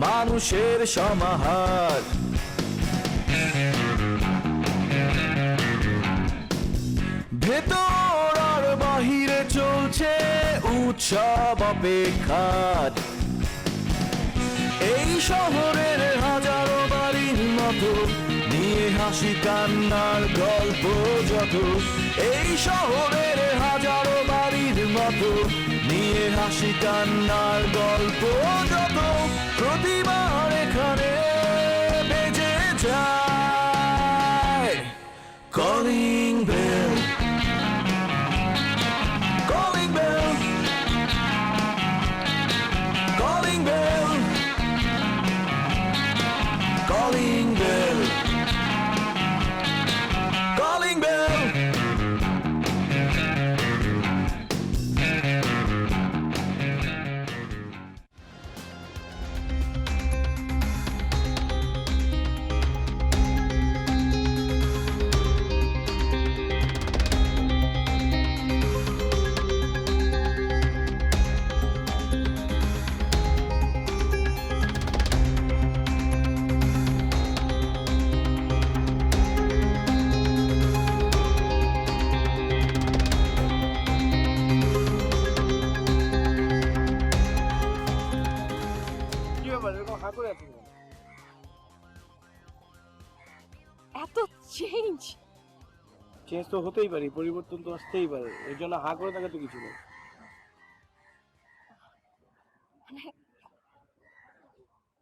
মানুষের সমাহার। ভেতর আর বাহিরে চলছে উৎসব অপেক্ষার। এই শহরের হাজারো বাড়ির মতো নিয়ে হাসি কান্নার গল্প যত। এই শহরের হাজারো বাড়ির মতো নিয়ে হাসি কান্নার গল্প যত। প্রতিবার এখানে বেজে যায় calling bell, calling bell, calling bell, calling bell, calling bell. এত চেঞ্জ চেঞ্জ তো হতেই পারে, পরিবর্তন তো আসতেই পারে, এর জন্য হা করে থাকা তো কিছু নেই।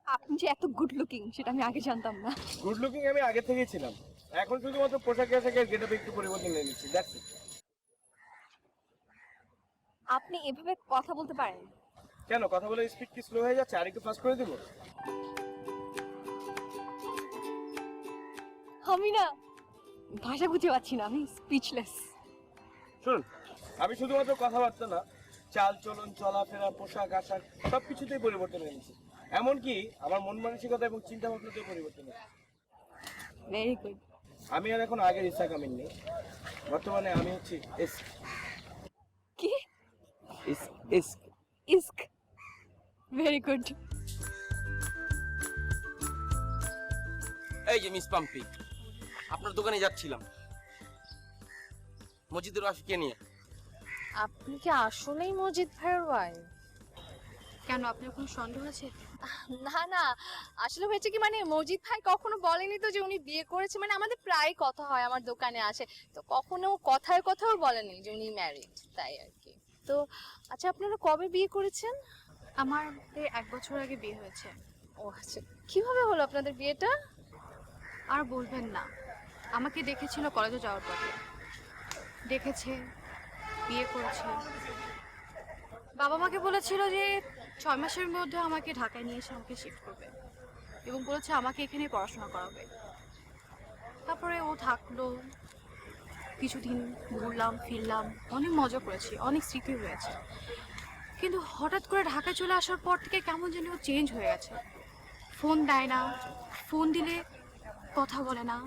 আপনি যে এত গুড লুকিং সেটা আমি আগে জানতাম না। গুড লুকিং আমি আগে থেকেই ছিলাম, এখন শুধুমাত্র পোশাকে আশাকে গেটআপে একটু পরিবর্তন এনেছি, দ্যাটস ইট। আপনি এভাবে কথা বলতে পারেন? কেন, কথা বলে স্পিড কি স্লো হয়ে যাচ্ছে? আর একটু ফাস্ট করে দিব? আমি না ভাষা খুঁজে পাচ্ছি না, আমি স্পিচলেস। শুনুন, আমি শুধুমাত্র কথাবার্তা না, চাল চলন চলাফেরা পোশাক আশাক সবকিছুতেই পরিবর্তন এনেছি। এমনকি আমার মন মানসিকতা এবং চিন্তা ভাবনাতেও পরিবর্তন এনেছি। Very good. আমি আর এখন আগের ইচ্ছা কামিল নেই, বর্তমানে আমি হচ্ছি ইস্ক। কি? ইস্ক। ইস্ক। Very good. এই যে মিস পাম্পি, আপনার দোকানে যাচ্ছিলাম মসজিদের ওয়াইফকে নিয়ে। আপনি কি আসলেই মজিদ ভাইয়ের ওয়াইফ? কেন, আপনার কোনো সন্দেহ আছে? না না, আসলে হয়েছে কি, মানে মজিদ ভাই কখনো বলেনি তো যে উনি বিয়ে করেছে। মানে আমাদের প্রায় কথা হয়, আমার দোকানে আসে, তো কখনো কথায় কথাও বলেনি যে উনি ম্যারিড, তাই আর কি। তো আচ্ছা, আপনারা কবে বিয়ে করেছেন? আমাদের 1 বছর আগে বিয়ে হয়েছে। ও আচ্ছা, কিভাবে হলো আপনাদের বিয়েটা? আর বলবেন না, আমাকে দেখেছিল কলেজে যাওয়ার পথে, দেখেছে, বিয়ে করেছে। বাবা মাকে বলেছিল যে 6 মাসের মধ্যে আমাকে ঢাকায় নিয়ে এসে আমাকে শিফট করবে এবং বলেছে আমাকে এখানে পড়াশোনা করাবে। তারপরে ও থাকলো, কিছুদিন ঘুরলাম ফিরলাম, অনেক মজা করেছি, অনেক স্মৃতি হয়েছে। কিন্তু হঠাৎ করে ঢাকায় চলে আসার পর থেকে কেমন যেন ও চেঞ্জ হয়ে গেছে। ফোন দেয় না, ফোন দিলে কথা বলে না,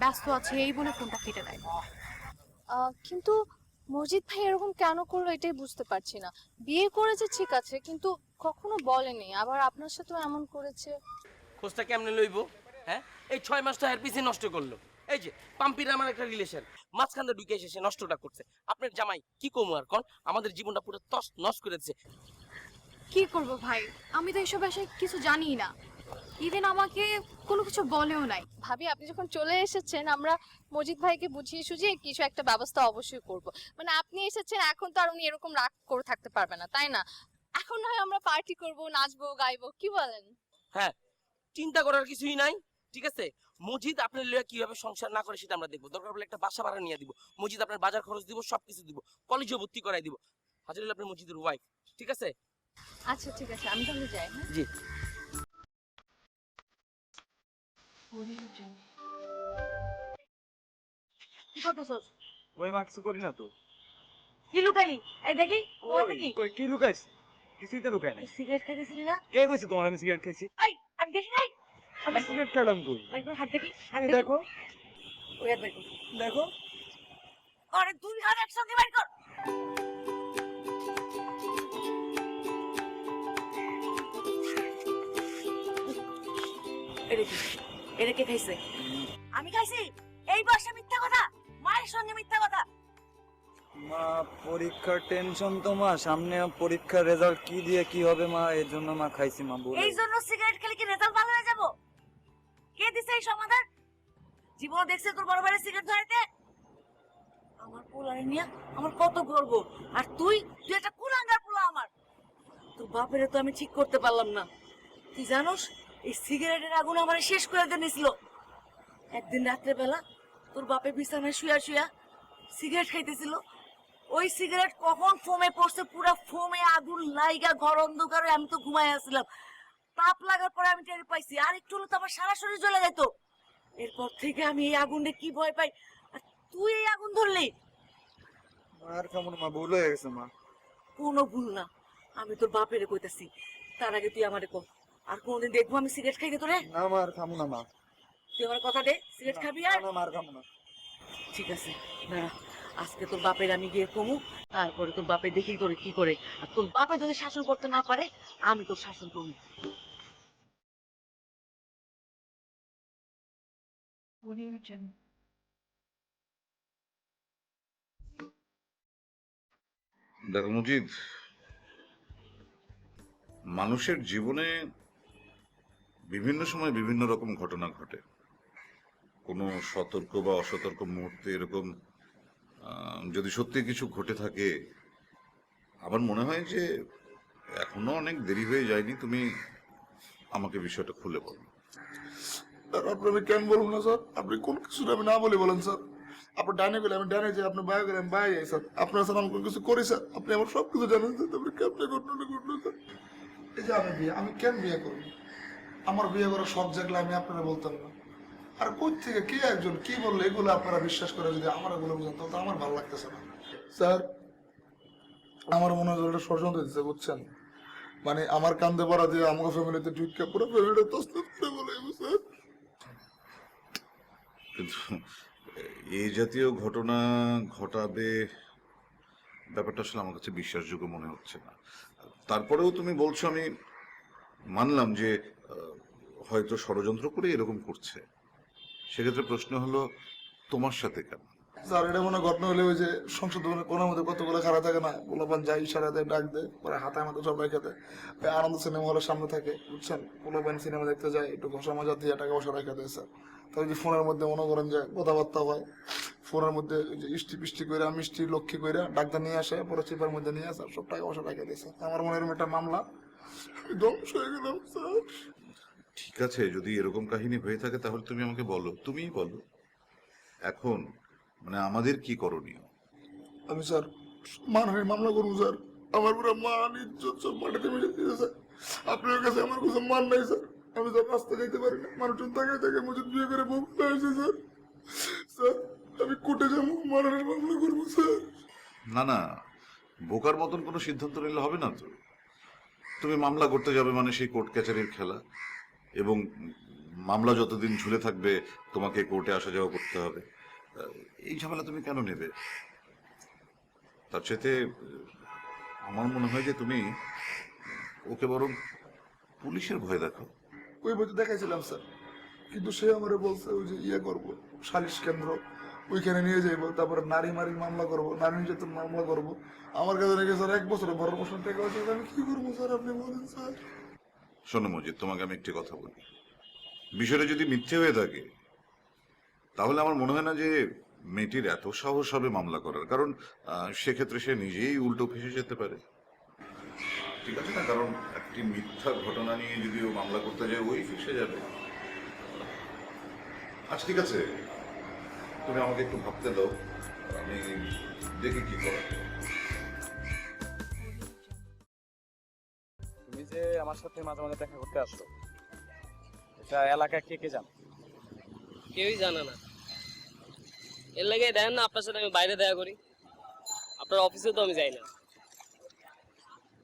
ব্যস্ত আছে এই বলে ফোনটা কেটে দেয়। কিন্তু মজিদ ভাই এরকম কেন করলো এটাই বুঝতে পারছি না। বিয়ে করেছে ঠিক আছে, কিন্তু কখনো বলেনি, আবার আপনার সাথেও এমন করেছে। খোঁজটা কেমনে লইব? হ্যাঁ, এই 6 মাসটা এর পিছে নষ্ট করলো। এই যে পাম্পির আমার একটা রিলেশন, মাঝখানে ঢুকে এসে সে নষ্টটা করছে। আপনার জামাই কি কমু আর কোন, আমাদের জীবনটা পুরো তস নষ্ট করে দিচ্ছে। কি করব ভাই, আমি তো এসব বিষয়ে কিছু জানিই না, ইভেন আমাকে কোনো কিছু বলেও নাই। ভাবি, আপনি যখন চলে এসেছেন, আমরা মজিদ ভাইকে বুঝিয়ে সুঝিয়ে কিছু একটা ব্যবস্থা অবশ্যই করব। মানে আপনি এসেছেন, এখন তো আর উনি এরকম রাগ করে থাকতে পারবে না, তাই না? এখন হয় আমরা পার্টি করব, নাচবো গাইবো, কি বলেন? হ্যাঁ, চিন্তা করার কিছুই নাই, ঠিক আছে। মজিদ আপনার লইয়া কিভাবে সংসার না করে সেটা আমরা দেখবো। দরকার হলে একটা বাসা ভাড়া নিয়ে দিব, মজিদ আপনার বাজার খরচ দিব, সবকিছু দিব, কলেজে ভর্তি করাই দিব। হাজার হলে আপনার মজিদের ওয়াইফ, ঠিক আছে? আচ্ছা ঠিক আছে, আমি তাহলে যাই। হ্যাঁ জি। কি করতেছস? ওই মা কিছু করি না তো। কি লুকাইলি? এই দেখি, ওই দেখি। কই কি লুকাইছ? কিছুই তো লুকাই নাই। সিগারেট খাইতেছিলি না? কে কইছে তোমার আমি সিগারেট খাইছি? এই, আমি দেখি নাই। আমি সিগারেট খেলাম কই? একবার হাত দেখি। আরে দেখো, ওই হাত দেখো। দেখো। আরে দুই হাত একসঙ্গে বাইর কর। এটা কি? এটা কে খাইছে? আমি খাইছি? এই বয়সে মিথ্যা কথা, মায়ের সঙ্গে মিথ্যা কথা। মা পরীক্ষার টেনশন তো মা, সামনে পরীক্ষার রেজাল্ট কি দিয়ে কি হবে মা, এর জন্য মা খাইছি মা। বলে এই জন্য সিগারেট খেলে কি রেজাল্ট ভালো হয়ে যাব? কে দিছে এই সমাধান? জীবন দেখছে তোর বড় ভাইয়ের সিগারেট ধরাইতে? আমার পোলারে নিয়ে আমার কত গর্ব, আর তুই একটা কুলাঙ্গার পোলা আমার। তোর বাপের তো আমি ঠিক করতে পারলাম না। তুই জানোস এই সিগারেটের আগুন আমার শেষ করে দিয়েছিল। একদিন রাত্রে বেলা তোর বাপে বিছানায় শুয়া শুয়া সিগারেট খাইতেছিল। ওই সিগারেট কখন ফোমে পড়ছে, পুরো ফোমে আগুন লাইগা ঘর অন্ধকারে আমি তো ঘুমাই আসছিলাম। তাপ লাগার পরে আমি টের পাইছি, আর একটু হলো তো আমার সারা শরীর জ্বলে যেত। এরপর থেকে আমি এই আগুনে কি ভয় পাই, আর তুই এই আগুন ধরলি। আর কেমন মা, ভুল হয়ে গেছে মা। কোনো ভুল না, আমি তোর বাপেরে কইতাছি। তার আগে তুই আমারে কর, আর কোনদিন দেখবো আমি সিগারেট খাইতে তোরে? না মা, আর খামু না মা। তুই আমার কথা দে, সিগারেট খাবি? আর না মা, আর খামু না। ঠিক আছে, দাঁড়া, আজকে তোর বাপের আমি গিয়ে কমু, তারপরে তোর বাপে দেখি তোরে কি করে। আর তোর বাপে যদি শাসন করতে না পারে, আমি তোর শাসন করবো। দেখো মুজিদ, মানুষের জীবনে বিভিন্ন সময় বিভিন্ন রকম ঘটনা ঘটে। কোনো সতর্ক বা অসতর্ক মুহূর্তে এরকম যদি সত্যি কিছু ঘটে থাকে, আমার মনে হয় যে এখনো অনেক দেরি হয়ে যায়নি। তুমি আমাকে বিষয়টা খুলে বলো। স্যার আপনি আমি কেন বলবো না স্যার? আপনি কোন কিছু আমি না বলে বলেন স্যার। আপনি ডানে গেলে আমি ডানে যাই, আপনি বাইরে গেলে আমি বাইরে যাই স্যার। আপনার স্যার আমি কোনো কিছু করি স্যার? আপনি আমার সব কিছু জানেন স্যার। আপনি কেমনে ঘটনা ঘটলো স্যার? এই যে আমি কেন বিয়ে করব? আমার বিয়ে করার শখ জাগলে আমি আপনারা বলতাম না। আর কই থেকে কে একজন কি বললে এগুলো আপনারা বিশ্বাস করে যদি আমার এগুলো বুঝেন, তাহলে তো আমার ভালো লাগতেছে না স্যার। আমার মনে হয় এটা ষড়যন্ত্র দিচ্ছে, বুঝছেন? মানে আমার কান্দে পড়া দিয়ে আমার ফ্যামিলিতে ঢুকে পুরো ফ্যামিলিটা তছনছ করে বলে স্যার। কিন্তু এই জাতীয় ঘটনা ঘটাবে ব্যাপারটা আসলে আমার কাছে বিশ্বাসযোগ্য মনে হচ্ছে না। তারপরেও তুমি বলছো, আমি মানলাম যে হয়তো ষড়যন্ত্র করে এরকম করছে। সেক্ষেত্রে প্রশ্ন হলো তোমার সাথে কেন? স্যার এটা মনে ঘটনা হলে ওই যে সংসদ ভবনের কোনার মধ্যে কতগুলো খারাপ থাকে না, পোলাপান যায় ইশারা দেয়, ডাক দেয়, পরে হাতে আমাদের সব রেখে দেয়। ওই আনন্দ সিনেমা হলের সামনে থাকে, বুঝছেন? পোলাপান সিনেমা দেখতে যায়, একটু ঘষা মজা দিয়ে টাকা পয়সা রেখে দেয় স্যার। তাই যে ফোনের মধ্যে মনে করেন যে কথাবার্তা হয়, ফোনের মধ্যে যে ইষ্টি পিষ্টি করে মিষ্টি লক্ষ্মী করে ডাক্তার নিয়ে আসে, পরে চিপার মধ্যে নিয়ে আসে, সব টাকা পয়সা রেখে দেয় স্যার। আমার মনে হয় একটা মামলা, আমি ধ্বংস হয়ে গেলাম স্যার। ঠিক আছে, যদি এরকম কাহিনী হয়ে থাকে তাহলে তুমি আমাকে বলো, তুমিই বলো এখন মানে আমাদের কি করণীয়। আমি স্যার মানহানির মামলা করবো স্যার। আমার পুরো মান ইজ্জত সব মাটিতে মিশে দিয়েছে স্যার। আপনার কাছে আমার কাছে মান নাই স্যার। আমি স্যার রাস্তা যেতে পারি না, মানুষজন তাকায় তাকে মজুদ বিয়ে করে বউ হয়েছে স্যার। স্যার আমি কোর্টে যাবো, মানহানির মামলা করবো স্যার। না না, বোকার মতন কোনো সিদ্ধান্ত নিলে হবে না তো। তুমি মামলা করতে যাবে মানে সেই কোর্ট কাছারির খেলা, এবং মামলা যতদিন ঝুলে থাকবে তোমাকে কোর্টে আসা যাওয়া করতে হবে। এই ঝামেলা তুমি কেন নেবে? তার সাথে আমার মনে হয় যে তুমি ওকে বরং পুলিশের ভয় দেখো। ওই বইতে দেখাইছিলাম স্যার, কিন্তু সে আমারে বলছে ওই যে ইয়ে করবো, সালিশ কেন্দ্র, ওইখানে নিয়ে যাইবো, তারপরে নারী মামলা করবো, নারী নির্যাতন মামলা করবো। আমার কাছে রেখে স্যার 1 বছরে বড় প্রশ্ন টাকা আছে, আমি কি করবো স্যার? আপনি বলেন স্যার। শোনো মজিদ, তোমাকে আমি একটি কথা বলি, বিষয়টা যদি মিথ্যে হয়ে থাকে তাহলে আমার মনে হয় না যে মেয়েটির এত সাহস হবে মামলা করার। কারণ সেক্ষেত্রে সে নিজেই উল্টো ফেসে যেতে পারে, ঠিক আছে না? কারণ একটি মিথ্যা ঘটনা নিয়ে যদি ও মামলা করতে যায়, ওই ফেসে যাবে। আচ্ছা ঠিক আছে, তুমি আমাকে একটু ভাবতে দাও, আমি দেখি কি করা যায়। তুমি যে আমার সাথে মাঝে মাঝে দেখা করতে আসছো, এটা এলাকায় কে কে জানো? কেউই জানে না। এর লাগে দেখেন না, আপনার সাথে আমি বাইরে দেখা করি, আপনার অফিসে তো আমি যাই না।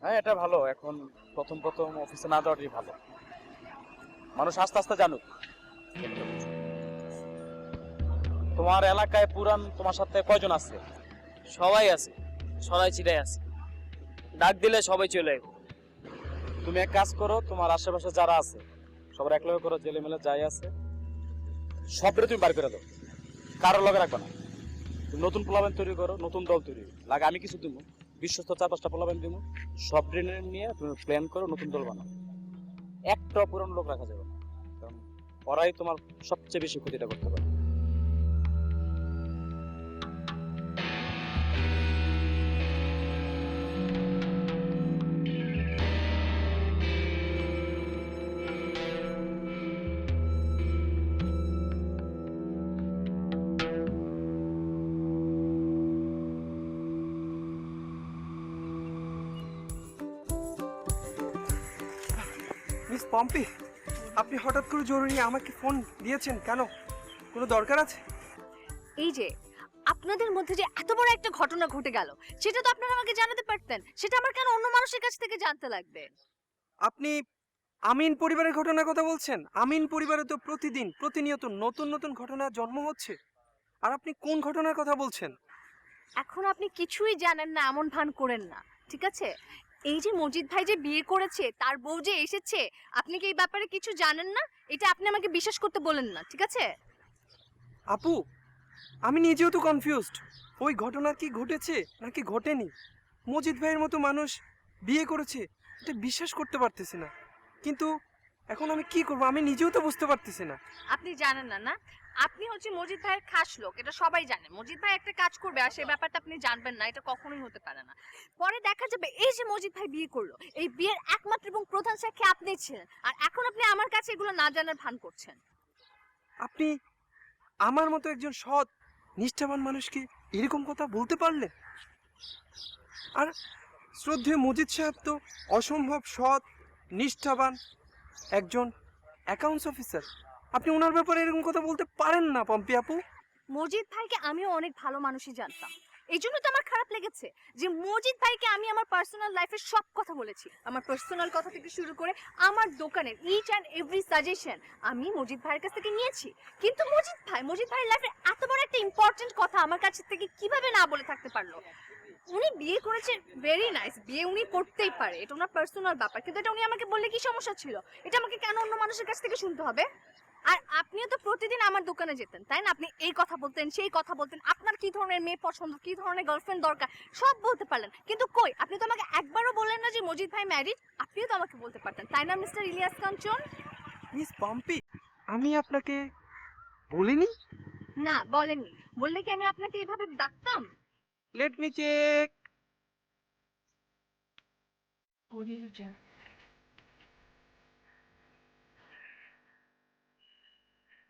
হ্যাঁ, এটা ভালো। এখন প্রথম প্রথম অফিসে না যাওয়াটাই ভালো, মানুষ আস্তে আস্তে জানুক। তোমার এলাকায় পুরান তোমার সাথে কয়জন আছে? সবাই আছে, সবাই চিটাই আছে, ডাক দিলে সবাই চলে আসবে। তুমি এক কাজ করো, তোমার আশেপাশে যারা আছে সবার এক লগে করো, জেলে মেলে যাই আছে সবরে তুমি বার করে দাও, কারো লগে রাখবা না। তুমি নতুন পোলাবেন তৈরি করো, নতুন দল তৈরি লাগে, আমি কিছু দিব, বিশ্বস্ত 4-5টা পোলাবেন দিব, সব ট্রেনে নিয়ে তুমি প্ল্যান করো, নতুন দল বানাও। একটা পুরনো লোক রাখা যাবে না, কারণ ওরাই তোমার সবচেয়ে বেশি ক্ষতিটা করতে পারে। মিস পম্পি, আপনি হঠাৎ করে জরুরি আমাকে ফোন দিয়েছেন কেন? কোনো দরকার আছে? এই যে আপনাদের মধ্যে যে এত বড় একটা ঘটনা ঘটে গেল, সেটা তো আপনারা আমাকে জানাতে পারতেন। সেটা আমার কেন অন্য মানুষের কাছ থেকে জানতে লাগবে? আপনি আমিন পরিবারের ঘটনার কথা বলছেন? আমিন পরিবারে তো প্রতিনিয়ত নতুন নতুন ঘটনা জন্ম হচ্ছে। আর আপনি কোন ঘটনার কথা বলছেন? এখন আপনি কিছুই জানেন না এমন ভান করেন না, ঠিক আছে? এই যে মজিদ ভাই যে বিয়ে করেছে, তার বউ যে এসেছে, আপনি কি এই ব্যাপারে কিছু জানেন না? এটা আপনি আমাকে বিশ্বাস করতে বলেন না, ঠিক আছে? আপু, আমি নিজেও তো কনফিউজড। ওই ঘটনা কি ঘটেছে নাকি ঘটেনি? মজিদ ভাইয়ের মতো মানুষ বিয়ে করেছে, এটা বিশ্বাস করতে পারতেছি না। কিন্তু এখন আমি কি করব, আমি নিজেও তো বুঝতে পারতেছি না। আপনি জানেন না না? আপনি হচ্ছে মজিদ ভাইয়ের খাস লোক, এটা সবাই জানে। মজিদ ভাই একটা কাজ করবে আর সেই ব্যাপারটা আপনি জানবেন না, এটা কখনোই হতে পারে না। পরে দেখা যাবে এই যে মজিদ ভাই বিয়ে করলো, এই বিয়ের একমাত্র এবং প্রধান সাক্ষী আপনিই ছিলেন, আর এখন আপনি আমার কাছে এগুলো না জানার ভান করছেন। আপনি আমার মতো একজন সৎ নিষ্ঠাবান মানুষকে এরকম কথা বলতে পারলেন? আর শ্রদ্ধেয় মজিদ সাহেব তো অসম্ভব সৎ নিষ্ঠাবান একজন অ্যাকাউন্টস অফিসার। আপনি ওনার ব্যাপারে এরকম কথা বলতে পারেন না পম্পি আপু। মজিদ ভাইকে আমিও অনেক ভালো মানুষই জানতাম, এই জন্য তো আমার খারাপ লেগেছে যে মজিদ ভাইকে আমি আমার পার্সোনাল লাইফের সব কথা বলেছি। আমার পার্সোনাল কথা থেকে শুরু করে আমার দোকানের ইচ অ্যান্ড এভরি সাজেশন আমি মজিদ ভাইয়ের কাছ থেকে নিয়েছি। কিন্তু মজিদ ভাইয়ের লাইফের এত বড় একটা ইম্পর্টেন্ট কথা আমার কাছ থেকে কিভাবে না বলে থাকতে পারলো? উনি বিয়ে করেছেন, ভেরি নাইস, বিয়ে উনি করতেই পারে, এটা ওনার পার্সোনাল ব্যাপার, কিন্তু এটা উনি আমাকে বললে কি সমস্যা ছিল? এটা আমাকে কেন অন্য মানুষের কাছ থেকে শুনতে হবে? আর আপনিও তো প্রতিদিন আমার দোকানে যেতেন, তাই না? আপনি এই কথা বলতেন, সেই কথা বলতেন, আপনার কি ধরনের মেয়ে পছন্দ, কি ধরনের গার্লফ্রেন্ড দরকার, সব বলতে পারলেন। কিন্তু কই, আপনি তো আমাকে একবারও বললেন না যে মজিদ ভাই ম্যারিড। আপনিও তো আমাকে বলতে পারতেন, তাই না মিস্টার ইলিয়াস কাঞ্চন? মিস পম্পি, আমি আপনাকে বলিনি? না বলেননি, বললে কি আমি আপনাকে এইভাবে ডাকতাম? Let me check.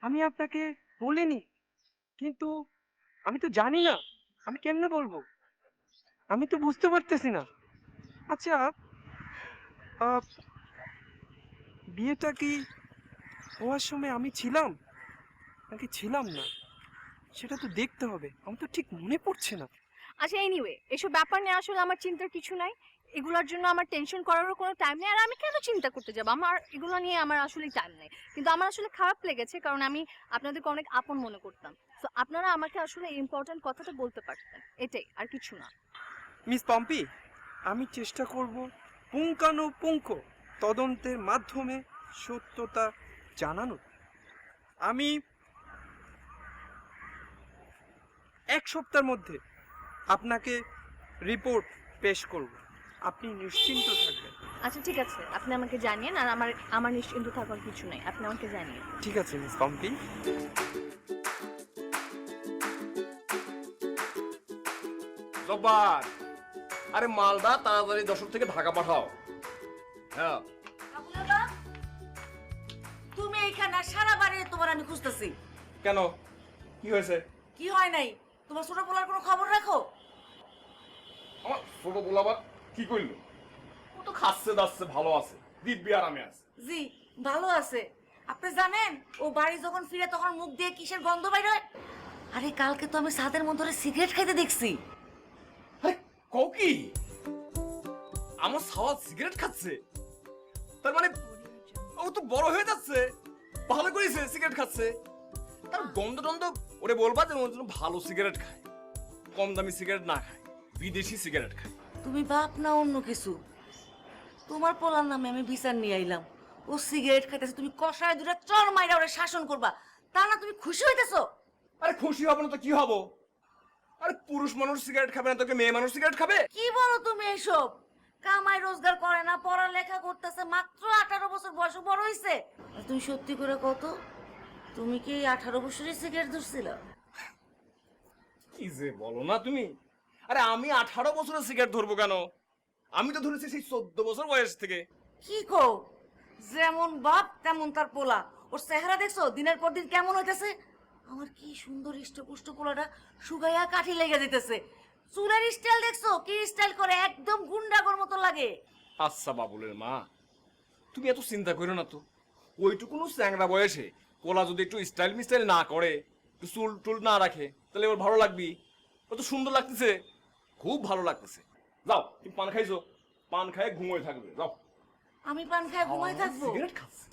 আমি আপনাকে বলিনি, কিন্তু আমি তো জানি না, আমি কেমনে বলবো? আমি তো বুঝতে পারতেছি না। আচ্ছা, বিয়েটা কি হওয়ার সময় আমি ছিলাম নাকি ছিলাম না, সেটা তো দেখতে হবে। আমার তো ঠিক মনে পড়ছে না। আচ্ছা এনিওয়ে, এসব ব্যাপার নিয়ে আসলে আমার চিন্তার কিছু নাই, এগুলোর জন্য আমার টেনশন করারও কোনো টাইম নেই। আর আমি কেন চিন্তা করতে যাব? আমার এগুলো নিয়ে আমার আসলে টাইম নেই। কিন্তু আমার আসলে খারাপ লেগেছে, কারণ আমি আপনাদেরকে অনেক আপন মনে করতাম। তো আপনারা আমাকে আসলে ইম্পর্টেন্ট কথাটা বলতে পারতেন, এটাই, আর কিছু না। মিস পম্পি, আমি চেষ্টা করব পুঙ্খানুপুঙ্খ তদন্তের মাধ্যমে সত্যতা জানানোর। আমি 1 সপ্তাহের মধ্যে আপনাকে রিপোর্ট পেশ করব, আপনি নিশ্চিন্ত থাকবেন। আচ্ছা ঠিক আছে, আপনি আমাকে জানিয়েন। আর আমার নিশ্চিন্ত থাকার কিছু নেই, আপনি আমাকে জানিয়েন। ঠিক আছে মিস পম্পি। জব্বার, আরে মালদা তাড়াতাড়ি যশোর থেকে ঢাকা পাঠাও। হ্যাঁ তুমি এইখানে আর সারা বাড়ি তোমার আমি খুঁজতেছি। কেন, কি হয়েছে? কি হয় নাই? তোমার ছোট পোলার কোনো খবর রাখো? আমার ছোট পোলাবার কি করলো? ও তো খাচ্ছে দাচ্ছে, ভালো আছে, দিব্যি আরামে আছে। জি ভালো আছে। আপনি জানেন ও বাড়ি যখন ফিরে তখন মুখ দিয়ে কিসের গন্ধ বাইর হয়? আরে কালকে তো আমি ছাদের মধ্যে সিগারেট খাইতে দেখছি। আরে কও কি? আমার সাওয়াল সিগারেট খাচ্ছে? তার মানে ও তো বড় হয়ে যাচ্ছে, ভালো করেছে সিগারেট খাচ্ছে। তার গন্ধ টন্ধ ওরে বলবা যে ওর জন্য ভালো সিগারেট খায়, কম দামি সিগারেট না খায়, বিদেশি সিগারেট খায়। তুমি বাপ না অন্য কিছু? তোমার পোলার নামে আমি বিচার নিয়ে আইলাম। ও ও সিগারেট খাইতেছে, তুমি কষায় দুটা চর মাইরা ওরে শাসন করবা, তা না তুমি খুশি হইতেছো? আরে খুশি হব না তো কি হব? আরে পুরুষ মানুষ সিগারেট খাবে না তোকে মেয়ে মানুষ সিগারেট খাবে? কি বলো তুমি এইসব? কামাই রোজগার করে না, পড়ালেখা করতেছে, মাত্র 18 বছর বয়স, বড় হইছে। আর তুমি সত্যি করে কত, তুমি কি 18 বছরই সিগারেট ধরছিল? কি যে বলো না তুমি। আরে আমি 18 বছরের সিগারেট ধরবো কেন? আমি তো ধরেছি সেই 14 বছর বয়স থেকে। কি কো? যেমন বাপ তেমন তার পোলা। ওর চেহারা দেখছো দিনের পর দিন কেমন হইতেছে? আমার কি সুন্দর হৃষ্টপুষ্ট পোলাটা শুকাইয়া কাঠি লেগে যেতেছে। চুলের স্টাইল দেখছো কি স্টাইল করে, একদম গুন্ডাগর মতো লাগে। আচ্ছা বাবুলের মা, তুমি এত চিন্তা করো না তো। ওইটুকুনো চ্যাংড়া বয়সে পোলা যদি একটু স্টাইল মিস্টাইল না করে, একটু চুল টুল না রাখে, তাহলে ওর ভালো লাগবি? ও তো সুন্দর লাগতেছে, খুব ভালো লাগতেছে। যাও তুমি পান খাইছো, পান খায় ঘুমোয় থাকবে, যাও। আমি পান খায় ঘুমাই থাকবো? সিগারেট খাচ্ছে।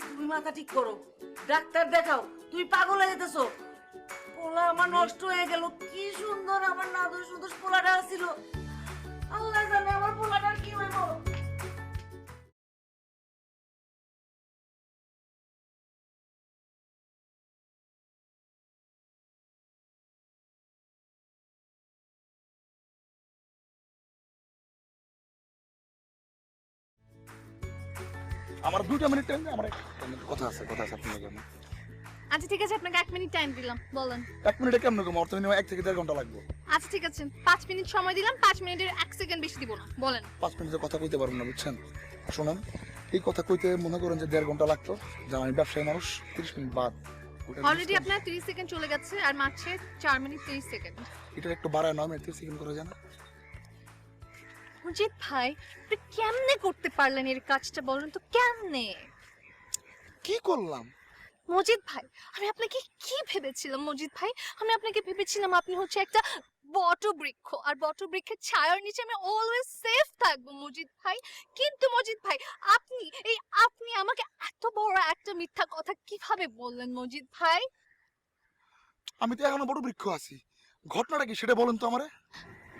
তুমি মাথা ঠিক করো, ডাক্তার দেখাও, তুই পাগল হয়ে যেতেছো। পোলা আমার নষ্ট হয়ে গেল, কি সুন্দর আমার নাদুর সুন্দর পোলাটা ছিল। আল্লাহ জানে আমার পোলাটার কি হইব। আমার 2 মিনিট টাইম, আমার কথা আছে আপনার জন্য। আচ্ছা ঠিক আছে, আপনাকে 1 মিনিট টাইম দিলাম, বলেন। 1 মিনিটে কেমন কম? অর্থ মিনিমাম 1 থেকে 1.5 ঘন্টা লাগবে। আচ্ছা ঠিক আছে, 5 মিনিট সময় দিলাম, 5 মিনিটের 1 সেকেন্ড বেশি দিব না, বলেন। 5 মিনিটের কথা কইতে পারবো না, বুঝছেন? শোনেন, এই কথা কইতে মনে করেন যে 1.5 ঘন্টা লাগতো। জানেন আমি ব্যবসায়ী মানুষ, 30 মিনিট বাদ। অলরেডি আপনার 30 সেকেন্ড চলে গেছে, আর মাত্র 4 মিনিট 30 সেকেন্ড। এটা একটু বাড়ায় 9 মিনিট 30 সেকেন্ড করা যায় না? মজিদ ভাই, আপনি কেমনে করতে পারলেন এর কাজটা, বলেন তো কেমনে? কি করলাম? মজিদ ভাই, আমি আপনাকে কি ভেবেছিলাম মজিদ ভাই? আমি আপনাকে ভেবেছিলাম আপনি হচ্ছে একটা বটবৃক্ষ, আর বটবৃক্ষের ছায়ার নিচে আমি অলওয়েজ সেফ থাকবো মজিদ ভাই। কিন্তু মজিদ ভাই, আপনি আমাকে এত বড় একটা মিথ্যা কথা কিভাবে বললেন মজিদ ভাই? আমি তো এখনো বড় বৃক্ষ আছি। ঘটনাটা কি সেটা বলেন তো আমারে।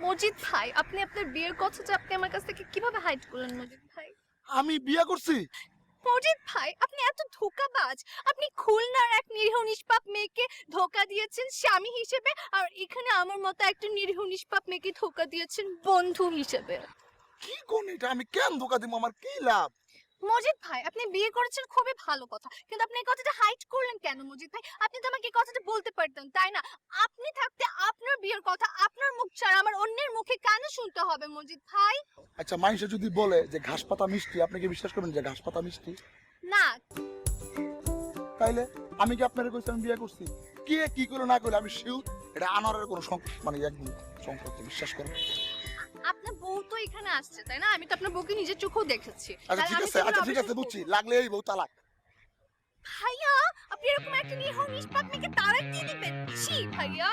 মজিদ ভাই, আপনি আপনার বিয়ের কথাটা আপনি আমার কাছ থেকে কিভাবে হাইড করলেন মজিদ ভাই? আমি বিয়ে করছি? মজিদ ভাই, আপনি এত ধোঁকাবাজ। আপনি খুলনার এক নিরীহ নিষ্পাপ মেয়েকে ধোঁকা দিয়েছেন স্বামী হিসেবে, আর এখানে আমার মতো একটা নিরীহ নিষ্পাপ মেয়েকে ধোঁকা দিয়েছেন বন্ধু হিসেবে। কি কোন এটা? আমি কেন ধোকা দিব? আমার কি লাভ? মজিদ ভাই, আপনি বিয়ে করেছেন খুবই ভালো কথা, কিন্তু আপনি এই কথাটা হাইড করলেন কেন মজিদ ভাই? আপনি তো আমাকে এই কথাটা বলতে পারতেন, তাই না? আপনি থাকতে আপনার বিয়ের কথা আপনার মুখ ছাড়া আমার অন্যের মুখে কেন শুনতে হবে মজিদ ভাই? আচ্ছা, মানুষে যদি বলে যে ঘাস পাতা মিষ্টি, আপনি কি বিশ্বাস করবেন যে ঘাস পাতা মিষ্টি? না। তাইলে আমি কি আপনারে কইছি আমি বিয়ে করছি? কে কি করে না করে আমি শিওর এটা আনারের কোনো মানে একদম সম্পর্ক, বিশ্বাস করেন। আপনার বউ তো এখানে আসছে, তাই না? আমি তো আপনার বউকে নিজের চোখেও দেখেছি। আচ্ছা ঠিক আছে বুঝছি, লাগলে এই বউ তালাক। ভাইয়া, আপনি এরকম একটা নিরীহ নিষ্পাপ মেয়েকে তালাক দিয়ে দিবেন? ছি ভাইয়া।